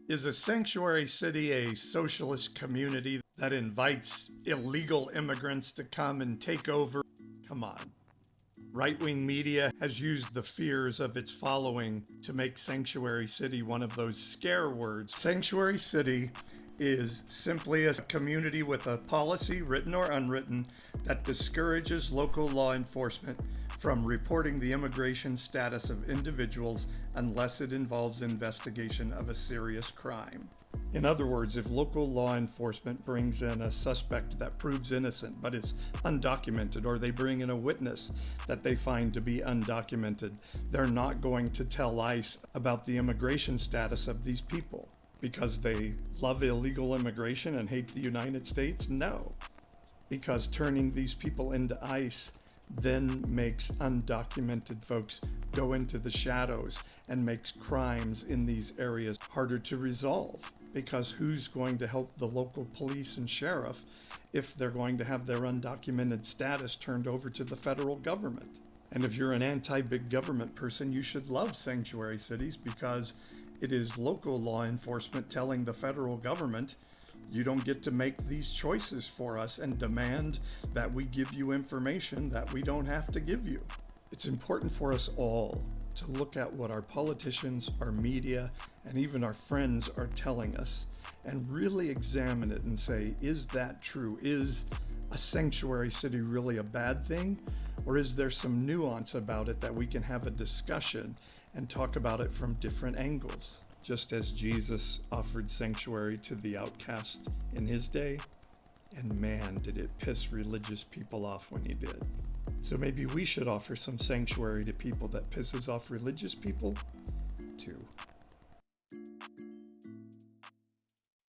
Is a sanctuary city a socialist community that invites illegal immigrants to come and take over? Come on. Right-wing media has used the fears of its following to make sanctuary city one of those scare words. Sanctuary city is simply a community with a policy, written or unwritten, that discourages local law enforcement from reporting the immigration status of individuals unless it involves investigation of a serious crime. In other words, if local law enforcement brings in a suspect that proves innocent but is undocumented, or they bring in a witness that they find to be undocumented, they're not going to tell ICE about the immigration status of these people because they love illegal immigration and hate the United States? No. Because turning these people into ICE then makes undocumented folks go into the shadows and makes crimes in these areas harder to resolve. Because who's going to help the local police and sheriff if they're going to have their undocumented status turned over to the federal government? And if you're an anti-big government person, you should love sanctuary cities, because it is local law enforcement telling the federal government, you don't get to make these choices for us and demand that we give you information that we don't have to give you. It's important for us all to look at what our politicians, our media, and even our friends are telling us and really examine it and say, is that true? Is a sanctuary city really a bad thing? Or is there some nuance about it that we can have a discussion and talk about it from different angles? Just as Jesus offered sanctuary to the outcast in his day, and man, did it piss religious people off when he did. So maybe we should offer some sanctuary to people that pisses off religious people too.